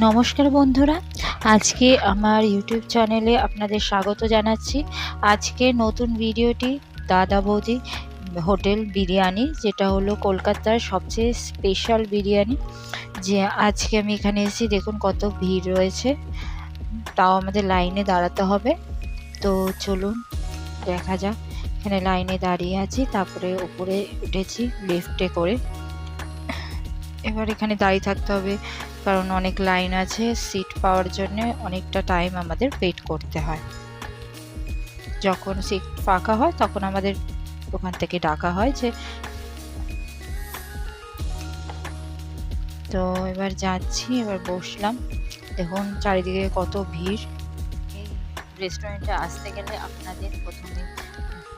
নমস্কার বন্ধুরা, আজকে আমার ইউটিউব চ্যানেলে আপনাদের স্বাগত জানাচ্ছি। আজকে নতুন ভিডিওটি দাদা বৌদি হোটেল বিরিয়ানি, যেটা হলো কলকাতার সবচেয়ে স্পেশাল বিরিয়ানি। যে আজকে আমি এখানে এসেছি, দেখুন কত ভিড় রয়েছে, তাও আমাদের লাইনে দাঁড়াতে হবে। তো চলুন দেখা যাক। এখানে লাইনে দাঁড়িয়ে আছি, তারপরে উপরে উঠেছি লিফটে করে। এবার এখানে দাঁড়িয়ে থাকতে হবে, কারণ অনেক লাইন আছে। সিট পাওয়ার জন্য অনেকটা টাইম আমাদের ওয়েট করতে হয়। যখন সিট ফাঁকা হয় তখন আমাদের ওখান থেকে ডাকা হয় যে। তো এবার যাচ্ছি, এবার বসলাম। দেখুন চারিদিকে কত ভিড়। এই রেস্টুরেন্টে আসতে গেলে আপনাদের প্রথমে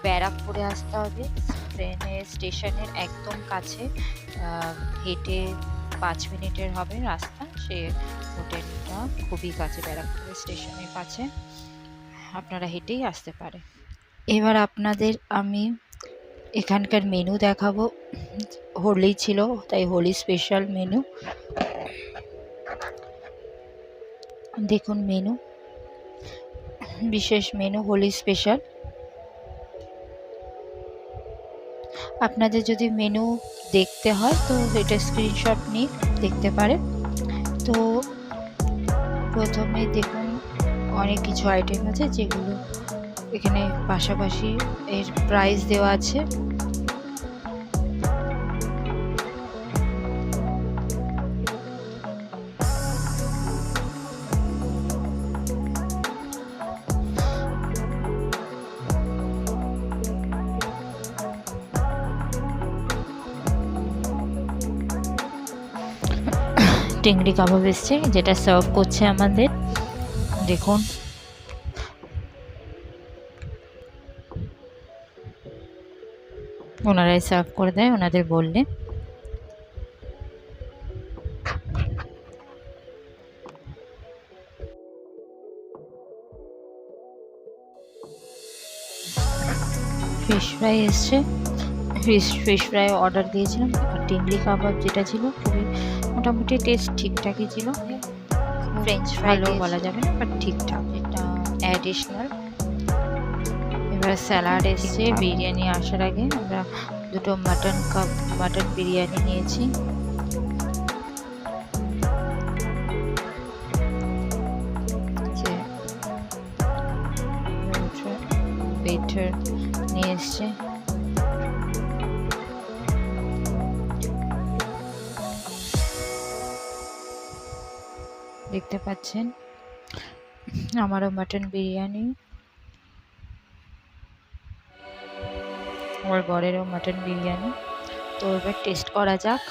ব্যারাকপুরে আসতে হবে। ট্রেনের স্টেশনের একদম কাছে, হেঁটে 5 মিনিটের হবে রাস্তা। সে হোটেলটা খুবই কাছে, ব্যারাকপুর স্টেশনের কাছে, আপনারা হেঁটেই আসতে পারে। এবার আপনাদের আমি এখানকার মেনু দেখাবো। হোলি ছিল, তাই হোলি স্পেশাল মেনু। দেখুন মেনু, বিশেষ মেনু হোলি স্পেশাল। আপনাদের যদি মেনু দেখতে হয় তো এটা স্ক্রিনশট নিয়ে দেখতে পারে। তো প্রথমে দেখুন অনেক কিছু আইটেম আছে, যেগুলো এখানে পাশাপাশি এর প্রাইস দেওয়া আছে। চিংড়ি কাবাব এসছে, যেটা সার্ভ করছে আমাদের। দেখুন ওনারাই সার্ভ করে দেয় ওনাদের বললে। ফিশ ফ্রাই এসছে, ফিশ ফ্রাই অর্ডার দিয়েছিলাম। আর চিংড়ি কাবাব যেটা ছিল খুবই মোটামুটি টেস্ট ঠিকঠাকই ছিল। ফ্রেঞ্চ ফ্রাইও বলা যাবে না, বাট ঠিকঠাক, এটা অ্যাডিশনাল। এবার স্যালাড এসছে। বিরিয়ানি আসার আগে আমরা দুটো মাটন বিরিয়ানি নিয়েছি। ওয়েটার নিয়ে এসছে। দেখতে পাচ্ছেন আমারও মাটন বিরিয়ানি, আমার বরেরও মাটন বিরিয়ানি। তো এবার টেস্ট করা যাক।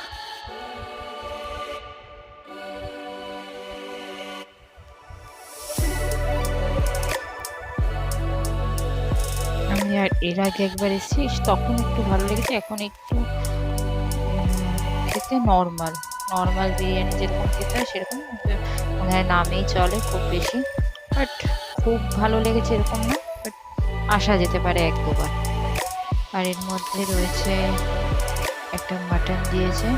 আমি আর এর আগে একবার এসেছি, তখন একটু ভালো লেগেছে। এখন একটু খেতে নর্মাল বিরিয়ানি যেরকম খেতে হয় সেরকম মনে হয়, নামেই চলে খুব বেশি। বাট খুব ভালো লেগেছে এরকম না, বাট আসা যেতে পারে 1-2 বার। আর এর মধ্যে রয়েছে একটা মাটন দিয়েছে,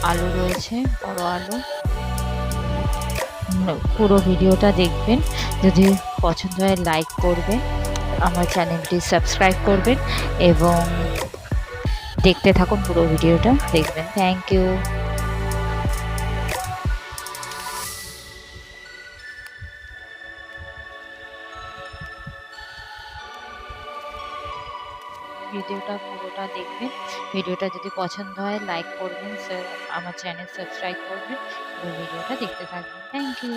আলু রয়েছে, বড় আলু। পুরো ভিডিওটা দেখবেন, যদি পছন্দ হয় লাইক করবেন, আমার চ্যানেলটি সাবস্ক্রাইব করবেন এবং দেখতে থাকুন, পুরো ভিডিওটা দেখবেন। Thank you. ভিডিওটা পুরোটা দেখবেন। ভিডিওটা যদি পছন্দ হয় লাইক করবেন, আমার চ্যানেল সাবস্ক্রাইব করবেন, পুরো ভিডিওটা দেখতে থাকবেন। Thank you.